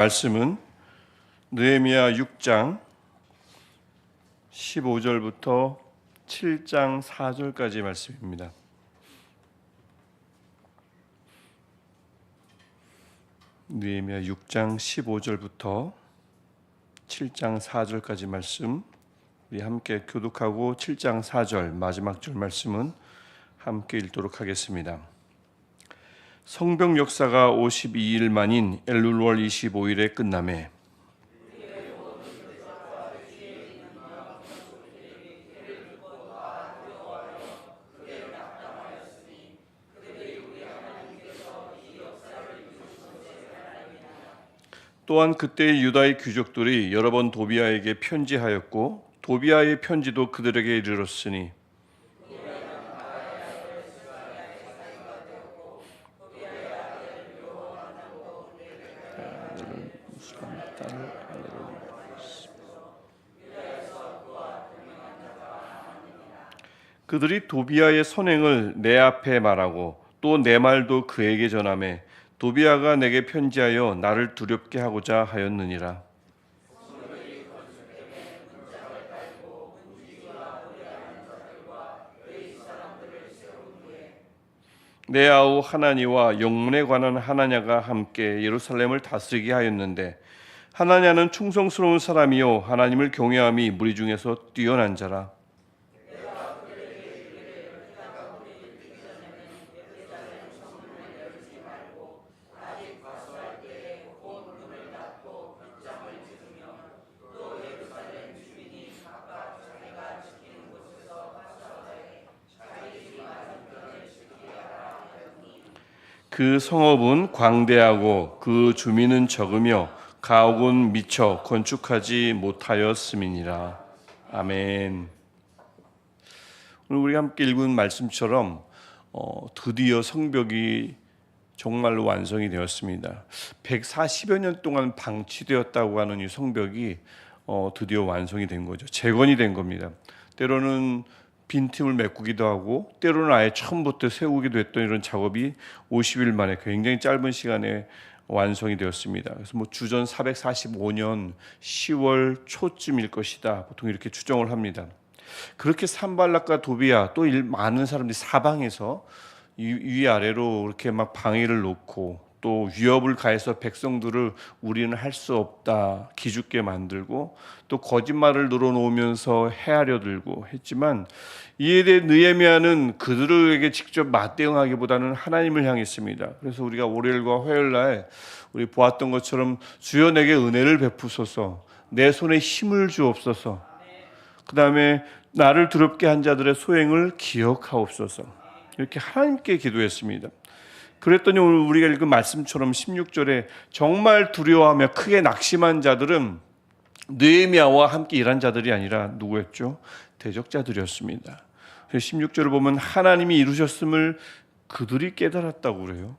말씀은 느헤미야 6장 15절부터 7장 4절까지 말씀입니다. 느헤미야 6장 15절부터 7장 4절까지 말씀 우리 함께 교독하고 7장 4절 마지막 절 말씀은 함께 읽도록 하겠습니다. 성벽 역사가 52일 만인 엘룰월 25일에 끝나매 또한 그때의 유다의 귀족들이 여러 번 도비아에게 편지하였고 도비아의 편지도 그들에게 이르렀으니 그들이 도비아의 선행을 내 앞에 말하고 또 내 말도 그에게 전하매 도비아가 내게 편지하여 나를 두렵게 하고자 하였느니라. 내 아우 하나니와 영문에 관한 하나냐가 함께 예루살렘을 다스리게 하였는데 하나냐는 충성스러운 사람이요 하나님을 경외함이 무리 중에서 뛰어난 자라. 그 성읍은 광대하고 그 주민은 적으며 가옥은 미처 건축하지 못하였음이니라. 아멘. 오늘 우리 함께 읽은 말씀처럼 드디어 성벽이 정말로 완성이 되었습니다. 140여 년 동안 방치되었다고 하는 이 성벽이 드디어 완성이 된 거죠. 재건이 된 겁니다. 때로는 빈틈을 메꾸기도 하고 때로는 아예 처음부터 세우기도 했던 이런 작업이 50일 만에 굉장히 짧은 시간에 완성이 되었습니다. 그래서 주전 445년 10월 초쯤일 것이다. 보통 이렇게 추정을 합니다. 그렇게 산발락과 도비아 또 많은 사람들이 사방에서 위아래로 이렇게 막 방해를 놓고 또 위협을 가해서 백성들을 우리는 할 수 없다 기죽게 만들고 또 거짓말을 늘어놓으면서 헤아려 들고 했지만 이에 대해 느헤미야는 그들에게 직접 맞대응하기보다는 하나님을 향했습니다. 그래서 우리가 월요일과 화요일날 우리 보았던 것처럼 주여 내게 은혜를 베푸소서 내 손에 힘을 주옵소서 그 다음에 나를 두렵게 한 자들의 소행을 기억하옵소서 이렇게 하나님께 기도했습니다. 그랬더니 오늘 우리가 읽은 말씀처럼 16절에 정말 두려워하며 크게 낙심한 자들은 느헤미야와 함께 일한 자들이 아니라 누구였죠? 대적자들이었습니다. 16절을 보면 하나님이 이루셨음을 그들이 깨달았다고 그래요.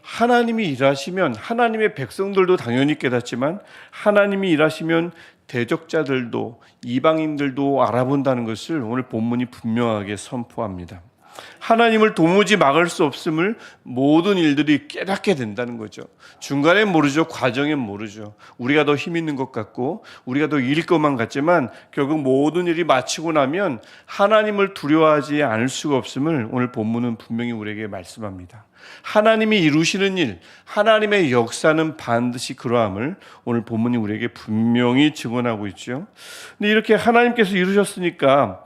하나님이 일하시면 하나님의 백성들도 당연히 깨닫지만 하나님이 일하시면 대적자들도 이방인들도 알아본다는 것을 오늘 본문이 분명하게 선포합니다. 하나님을 도무지 막을 수 없음을 모든 일들이 깨닫게 된다는 거죠. 중간엔 모르죠. 과정엔 모르죠. 우리가 더 힘 있는 것 같고 우리가 더 이길 것만 같지만 결국 모든 일이 마치고 나면 하나님을 두려워하지 않을 수가 없음을 오늘 본문은 분명히 우리에게 말씀합니다. 하나님이 이루시는 일, 하나님의 역사는 반드시 그러함을 오늘 본문이 우리에게 분명히 증언하고 있죠. 근데 이렇게 하나님께서 이루셨으니까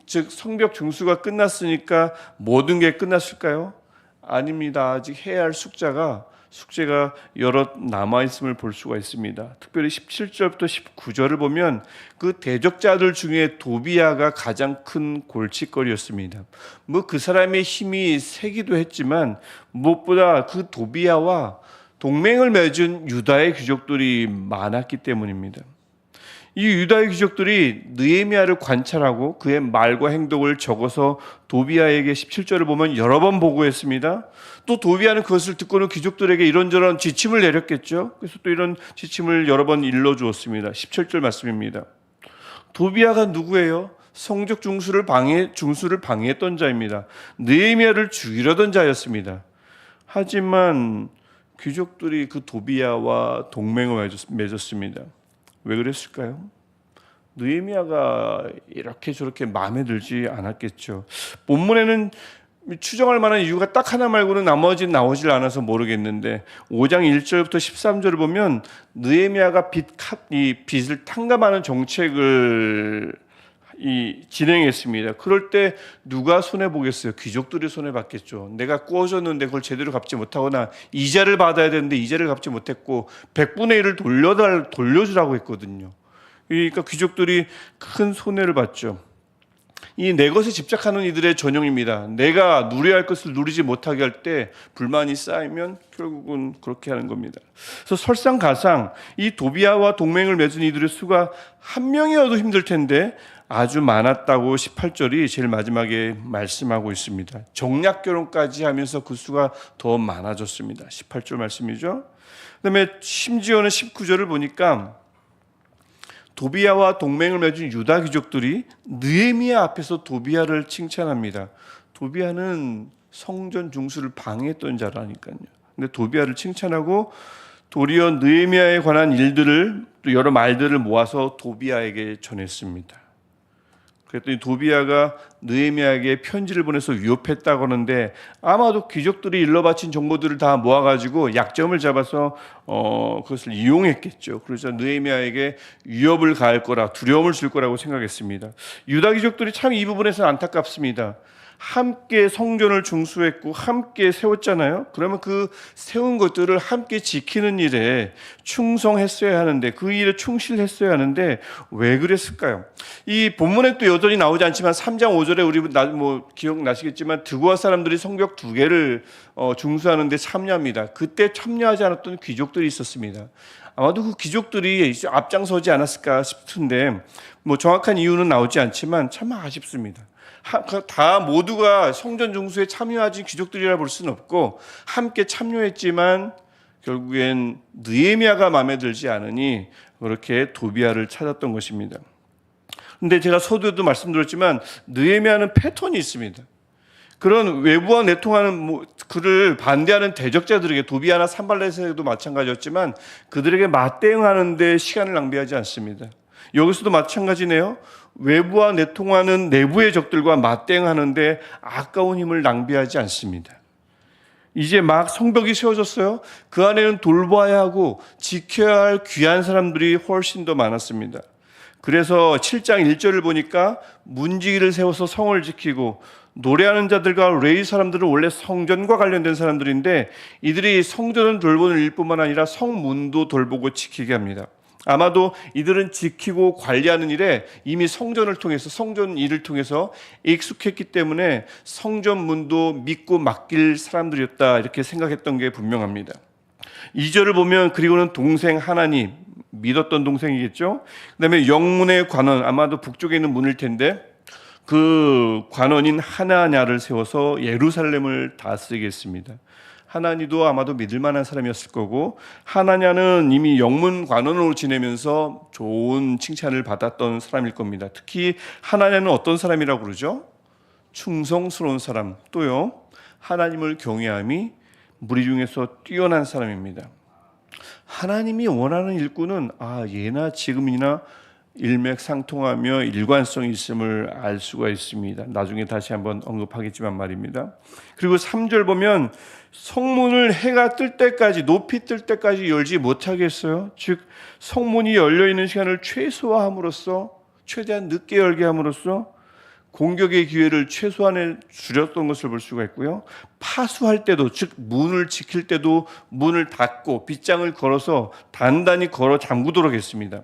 즉 성벽 중수가 끝났으니까 모든 게 끝났을까요? 아닙니다. 아직 해야 할 숙제가 여러 남아있음을 볼 수가 있습니다. 특별히 17절부터 19절을 보면 그 대적자들 중에 도비아가 가장 큰 골칫거리였습니다. 그 사람의 힘이 세기도 했지만 무엇보다 그 도비아와 동맹을 맺은 유다의 귀족들이 많았기 때문입니다. 이 유다의 귀족들이 느헤미야를 관찰하고 그의 말과 행동을 적어서 도비아에게 17절을 보면 여러 번 보고했습니다. 또 도비아는 그것을 듣고는 귀족들에게 이런저런 지침을 내렸겠죠. 그래서 또 이런 지침을 여러 번 일러주었습니다. 17절 말씀입니다. 도비아가 누구예요? 성적 중수를 방해했던 자입니다. 느헤미야를 죽이려던 자였습니다. 하지만 귀족들이 그 도비야와 동맹을 맺었습니다. 왜 그랬을까요? 느헤미야가 이렇게 저렇게 마음에 들지 않았겠죠. 본문에는 추정할 만한 이유가 딱 하나 말고는 나머지는 나오질 않아서 모르겠는데 5장 1절부터 13절을 보면 느헤미야가 이 빚을 탕감하는 정책을 진행했습니다. 그럴 때 누가 손해 보겠어요? 귀족들이 손해 봤겠죠. 내가 꾸어줬는데 그걸 제대로 갚지 못하거나 이자를 받아야 되는데 이자를 갚지 못했고 100분의 1을 돌려주라고 했거든요. 그러니까 귀족들이 큰 손해를 봤죠. 이 내 것에 집착하는 이들의 전형입니다. 내가 누려야 할 것을 누리지 못하게 할 때 불만이 쌓이면 결국은 그렇게 하는 겁니다. 그래서 설상가상 이 도비야와 동맹을 맺은 이들의 수가 한 명이어도 힘들 텐데 아주 많았다고 18절이 제일 마지막에 말씀하고 있습니다. 정략 결혼까지 하면서 그 수가 더 많아졌습니다. 18절 말씀이죠. 그다음에 심지어는 19절을 보니까 도비야와 동맹을 맺은 유다 귀족들이 느헤미야 앞에서 도비야를 칭찬합니다. 도비야는 성전 중수를 방해했던 자라니까요. 근데 도비야를 칭찬하고 도리어 느헤미야에 관한 일들을 또 여러 말들을 모아서 도비야에게 전했습니다. 그랬더니 도비야가 느헤미야에게 편지를 보내서 위협했다고 하는데 아마도 귀족들이 일러 바친 정보들을 다 모아가지고 약점을 잡아서 그것을 이용했겠죠. 그래서 느헤미야에게 위협을 가할 거라, 두려움을 줄 거라고 생각했습니다. 유다 귀족들이 참 이 부분에서 안타깝습니다. 함께 성전을 중수했고 함께 세웠잖아요. 그러면 그 세운 것들을 함께 지키는 일에 충성했어야 하는데, 그 일에 충실했어야 하는데 왜 그랬을까요? 이 본문에 또 여전히 나오지 않지만 3장 5절에 우리 기억나시겠지만 드고아 사람들이 성벽 2개를 중수하는데 참여합니다. 그때 참여하지 않았던 귀족들이 있었습니다. 아마도 그 귀족들이 앞장서지 않았을까 싶은데 정확한 이유는 나오지 않지만 참 아쉽습니다. 다 모두가 성전 중수에 참여하진 귀족들이라 볼 수는 없고 함께 참여했지만 결국엔 느헤미야가 마음에 들지 않으니 그렇게 도비야를 찾았던 것입니다. 근데 제가 서두에도 말씀드렸지만 느헤미야는 패턴이 있습니다. 그런 외부와 내통하는 그를 반대하는 대적자들에게, 도비야나 산발렛에도 마찬가지였지만 그들에게 맞대응하는 데 시간을 낭비하지 않습니다. 여기서도 마찬가지네요. 외부와 내통하는 내부의 적들과 맞대응하는데 아까운 힘을 낭비하지 않습니다. 이제 막 성벽이 세워졌어요. 그 안에는 돌봐야 하고 지켜야 할 귀한 사람들이 훨씬 더 많았습니다. 그래서 7장 1절을 보니까 문지기를 세워서 성을 지키고, 노래하는 자들과 레위 사람들은 원래 성전과 관련된 사람들인데 이들이 성전을 돌보는 일뿐만 아니라 성문도 돌보고 지키게 합니다. 아마도 이들은 지키고 관리하는 일에 이미 성전을 통해서, 성전 일을 통해서 익숙했기 때문에 성전 문도 믿고 맡길 사람들이었다, 이렇게 생각했던 게 분명합니다. 2절을 보면 그리고는 동생 하나니, 믿었던 동생이겠죠. 그 다음에 영문의 관원, 아마도 북쪽에 있는 문일 텐데 그 관원인 하나냐를 세워서 예루살렘을 다스리게 했습니다. 하나니도 아마도 믿을 만한 사람이었을 거고, 하나냐는 이미 영문 관원으로 지내면서 좋은 칭찬을 받았던 사람일 겁니다. 특히 하나냐는 어떤 사람이라고 그러죠? 충성스러운 사람, 또요 하나님을 경외함이 무리 중에서 뛰어난 사람입니다. 하나님이 원하는 일꾼은 예나 지금이나 일맥상통하며 일관성이 있음을 알 수가 있습니다. 나중에 다시 한번 언급하겠지만 말입니다. 그리고 3절 보면 성문을 해가 뜰 때까지, 높이 뜰 때까지 열지 못하게 했어요. 즉 성문이 열려있는 시간을 최소화함으로써, 최대한 늦게 열게 함으로써 공격의 기회를 최소한에 줄였던 것을 볼 수가 있고요. 파수할 때도, 즉 문을 지킬 때도 문을 닫고 빗장을 걸어서 단단히 걸어 잠그도록 했습니다.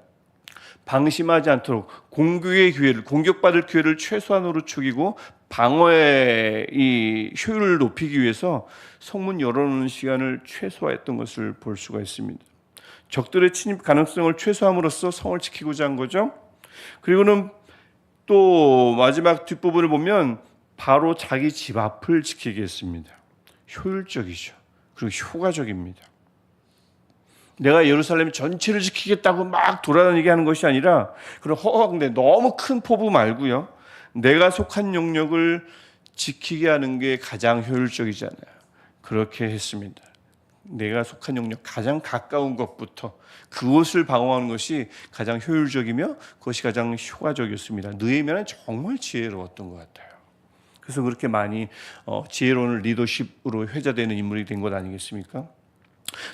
방심하지 않도록 공격의 기회를, 공격받을 기회를 최소한으로 죽이고 방어의 이 효율을 높이기 위해서 성문 열어놓는 시간을 최소화했던 것을 볼 수가 있습니다. 적들의 침입 가능성을 최소함으로써 성을 지키고자 한 거죠. 그리고는 또 마지막 뒷부분을 보면 바로 자기 집 앞을 지키게 했습니다. 효율적이죠. 그리고 효과적입니다. 내가 예루살렘 전체를 지키겠다고 막 돌아다니게 하는 것이 아니라, 그런 허황된 너무 큰 포부 말고요, 내가 속한 영역을 지키게 하는 게 가장 효율적이잖아요. 그렇게 했습니다. 내가 속한 영역 가장 가까운 것부터 그것을 방어하는 것이 가장 효율적이며 그것이 가장 효과적이었습니다. 느헤미야는 정말 지혜로웠던 것 같아요. 그래서 그렇게 많이 지혜로운 리더십으로 회자되는 인물이 된 것 아니겠습니까?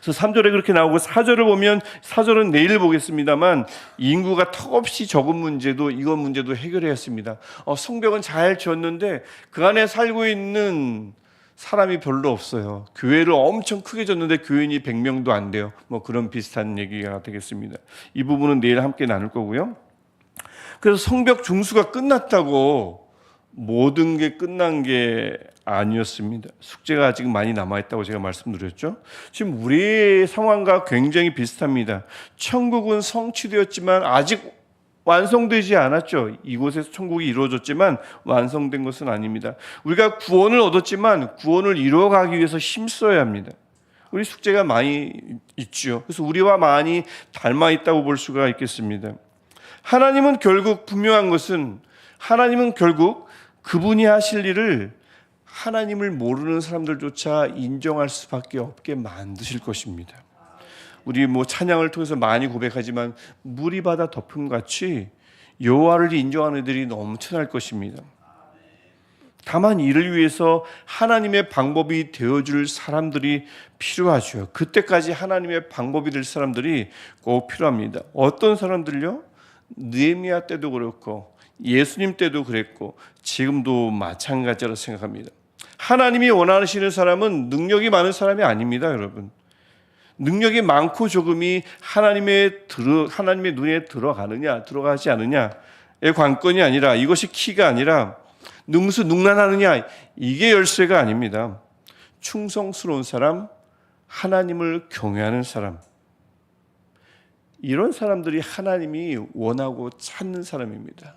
그래서 3절에 그렇게 나오고 4절을 보면 4절은 내일 보겠습니다만 인구가 턱없이 적은 문제도 이건 문제도 해결해야 했습니다. 성벽은 잘 지었는데 그 안에 살고 있는 사람이 별로 없어요. 교회를 엄청 크게 졌는데 교인이 100명도 안 돼요. 뭐 그런 비슷한 얘기가 되겠습니다. 이 부분은 내일 함께 나눌 거고요. 그래서 성벽 중수가 끝났다고 모든 게 끝난 게 아니었습니다. 숙제가 아직 많이 남아있다고 제가 말씀드렸죠. 지금 우리의 상황과 굉장히 비슷합니다. 천국은 성취되었지만 아직 완성되지 않았죠. 이곳에서 천국이 이루어졌지만 완성된 것은 아닙니다. 우리가 구원을 얻었지만 구원을 이루어가기 위해서 힘써야 합니다. 우리 숙제가 많이 있죠. 그래서 우리와 많이 닮아 있다고 볼 수가 있겠습니다. 하나님은 결국 분명한 것은 하나님은 결국 그분이 하실 일을 하나님을 모르는 사람들조차 인정할 수밖에 없게 만드실 것입니다. 우리 찬양을 통해서 많이 고백하지만 물이 바다 덮음같이 여호와를 인정하는 이들이 넘쳐날 것입니다. 다만 이를 위해서 하나님의 방법이 되어줄 사람들이 필요하죠. 그때까지 하나님의 방법이 될 사람들이 꼭 필요합니다. 어떤 사람들요? 느헤미야 때도 그렇고 예수님 때도 그랬고 지금도 마찬가지라고 생각합니다. 하나님이 원하시는 사람은 능력이 많은 사람이 아닙니다, 여러분. 능력이 많고 조금이 하나님의 눈에 들어가느냐 들어가지 않느냐의 관건이 아니라, 이것이 키가 아니라 능수능란하느냐 이게 열쇠가 아닙니다. 충성스러운 사람, 하나님을 경외하는 사람, 이런 사람들이 하나님이 원하고 찾는 사람입니다.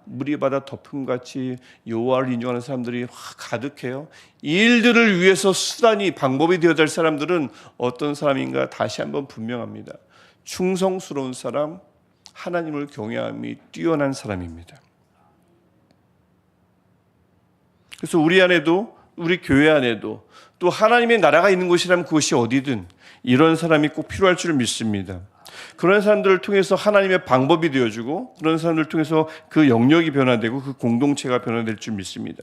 물이 바다 덮음같이 여호와를 인정하는 사람들이 가득해요. 이 일들을 위해서 수단이 방법이 되어야 될 사람들은 어떤 사람인가 다시 한번 분명합니다. 충성스러운 사람, 하나님을 경외함이 뛰어난 사람입니다. 그래서 우리 안에도, 우리 교회 안에도 또 하나님의 나라가 있는 곳이라면 그것이 어디든 이런 사람이 꼭 필요할 줄 믿습니다. 그런 사람들을 통해서 하나님의 방법이 되어주고, 그런 사람들을 통해서 그 영역이 변화되고 그 공동체가 변화될 줄 믿습니다.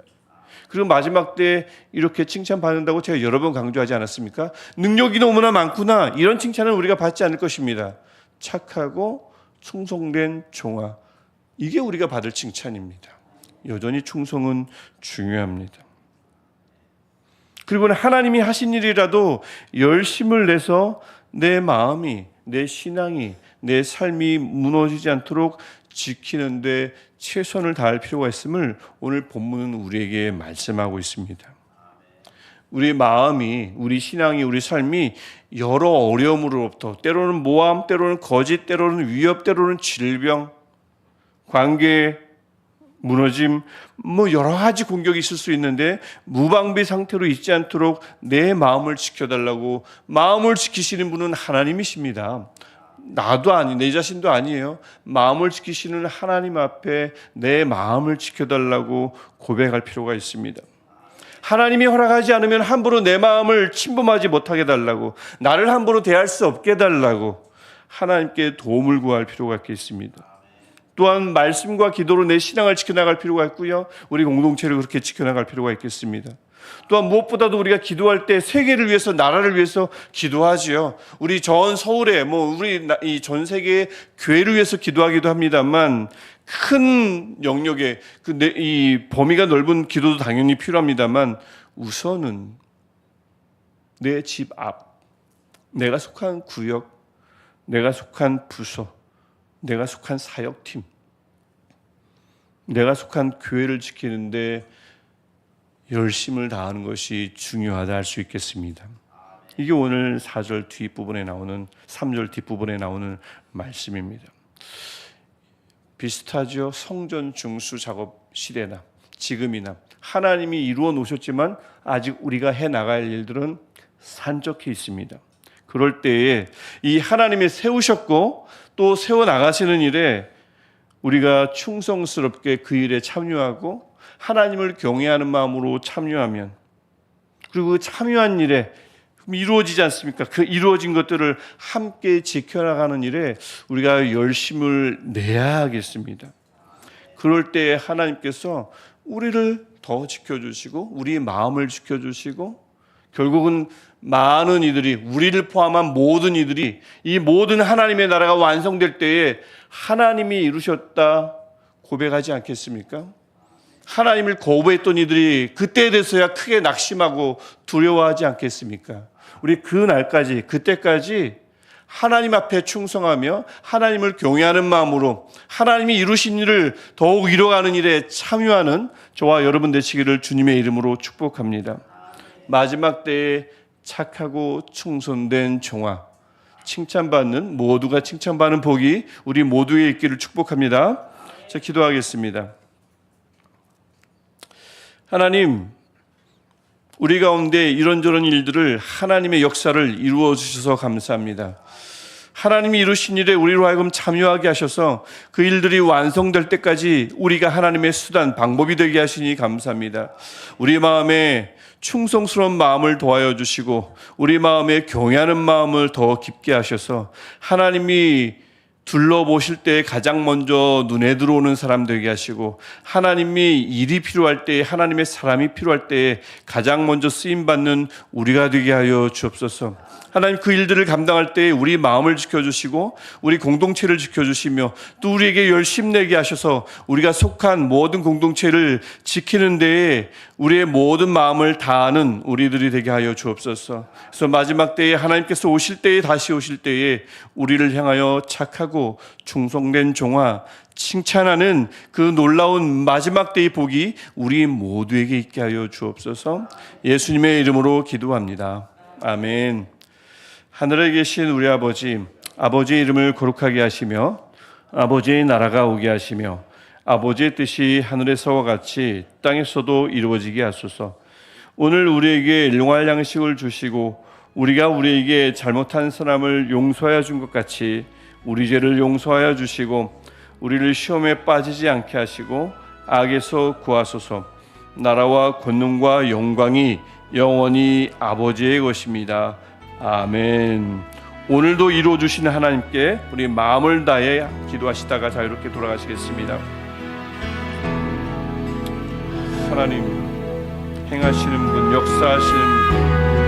그리고 마지막 때 이렇게 칭찬받는다고 제가 여러 번 강조하지 않았습니까? 능력이 너무나 많구나, 이런 칭찬은 우리가 받지 않을 것입니다. 착하고 충성된 종아, 이게 우리가 받을 칭찬입니다. 여전히 충성은 중요합니다. 그리고 하나님이 하신 일이라도 열심을 내서 내 마음이, 내 신앙이, 내 삶이 무너지지 않도록 지키는데 최선을 다할 필요가 있음을 오늘 본문은 우리에게 말씀하고 있습니다. 우리 마음이, 우리 신앙이, 우리 삶이 여러 어려움으로부터, 때로는 모함, 때로는 거짓, 때로는 위협, 때로는 질병, 관계 무너짐, 여러 가지 공격이 있을 수 있는데 무방비 상태로 있지 않도록 내 마음을 지켜달라고, 마음을 지키시는 분은 하나님이십니다. 나도 내 자신도 아니에요. 마음을 지키시는 하나님 앞에 내 마음을 지켜달라고 고백할 필요가 있습니다. 하나님이 허락하지 않으면 함부로 내 마음을 침범하지 못하게 달라고, 나를 함부로 대할 수 없게 달라고 하나님께 도움을 구할 필요가 있겠습니다. 또한 말씀과 기도로 내 신앙을 지켜나갈 필요가 있고요. 우리 공동체를 그렇게 지켜나갈 필요가 있겠습니다. 또한 무엇보다도 우리가 기도할 때 세계를 위해서, 나라를 위해서 기도하지요. 우리 전 서울에, 우리 이 전 세계의 교회를 위해서 기도하기도 합니다만, 큰 영역에 이 범위가 넓은 기도도 당연히 필요합니다만, 우선은 내 집 앞, 내가 속한 구역, 내가 속한 부서, 내가 속한 사역팀, 내가 속한 교회를 지키는데 열심을 다하는 것이 중요하다 할 수 있겠습니다. 이게 오늘 4절 뒷부분에 나오는, 3절 뒷부분에 나오는 말씀입니다. 비슷하죠. 성전 중수 작업 시대나 지금이나 하나님이 이루어 놓으셨지만 아직 우리가 해나갈 일들은 산적해 있습니다. 그럴 때에 이 하나님이 세우셨고 또 세워나가시는 일에 우리가 충성스럽게 그 일에 참여하고 하나님을 경외하는 마음으로 참여하면, 그리고 그 참여한 일에 이루어지지 않습니까? 그 이루어진 것들을 함께 지켜나가는 일에 우리가 열심을 내야 하겠습니다. 그럴 때 하나님께서 우리를 더 지켜주시고 우리의 마음을 지켜주시고 결국은 많은 이들이, 우리를 포함한 모든 이들이 이 모든 하나님의 나라가 완성될 때에 하나님이 이루셨다 고백하지 않겠습니까? 하나님을 거부했던 이들이 그때에 대해서야 크게 낙심하고 두려워하지 않겠습니까? 우리 그 날까지, 그때까지 하나님 앞에 충성하며 하나님을 경외하는 마음으로 하나님이 이루신 일을 더욱 이뤄가는 일에 참여하는 저와 여러분 되시기를 주님의 이름으로 축복합니다. 마지막 때에 착하고 충성된 종아, 칭찬받는, 모두가 칭찬받는 복이 우리 모두에 있기를 축복합니다. 자, 기도하겠습니다. 하나님, 우리 가운데 이런저런 일들을 하나님의 역사를 이루어 주셔서 감사합니다. 하나님이 이루신 일에 우리로 하여금 참여하게 하셔서 그 일들이 완성될 때까지 우리가 하나님의 수단, 방법이 되게 하시니 감사합니다. 우리 마음에 충성스러운 마음을 더하여 주시고 우리 마음에 경외하는 마음을 더 깊게 하셔서 하나님이 둘러보실 때 가장 먼저 눈에 들어오는 사람 되게 하시고 하나님이 일이 필요할 때, 하나님의 사람이 필요할 때 가장 먼저 쓰임받는 우리가 되게 하여 주옵소서. 하나님, 그 일들을 감당할 때 우리 마음을 지켜주시고 우리 공동체를 지켜주시며 또 우리에게 열심 내게 하셔서 우리가 속한 모든 공동체를 지키는 데에 우리의 모든 마음을 다하는 우리들이 되게 하여 주옵소서. 그래서 마지막 때에 하나님께서 오실 때에, 다시 오실 때에 우리를 향하여 착하고 충성된 종아, 칭찬하는 그 놀라운 마지막 때의 복이 우리 모두에게 있게 하여 주옵소서. 예수님의 이름으로 기도합니다. 아멘. 하늘에 계신 우리 아버지, 아버지의 이름을 거룩하게 하시며 아버지의 나라가 오게 하시며 아버지의 뜻이 하늘에서와 같이 땅에서도 이루어지게 하소서. 오늘 우리에게 일용할 양식을 주시고 우리가 우리에게 잘못한 사람을 용서하여 준 것 같이 우리 죄를 용서하여 주시고 우리를 시험에 빠지지 않게 하시고 악에서 구하소서. 나라와 권능과 영광이 영원히 아버지의 것입니다. 아멘. 오늘도 이루어주시는 하나님께 우리 마음을 다해 기도하시다가 자유롭게 돌아가시겠습니다. 하나님, 행하시는 분, 역사하시는 분,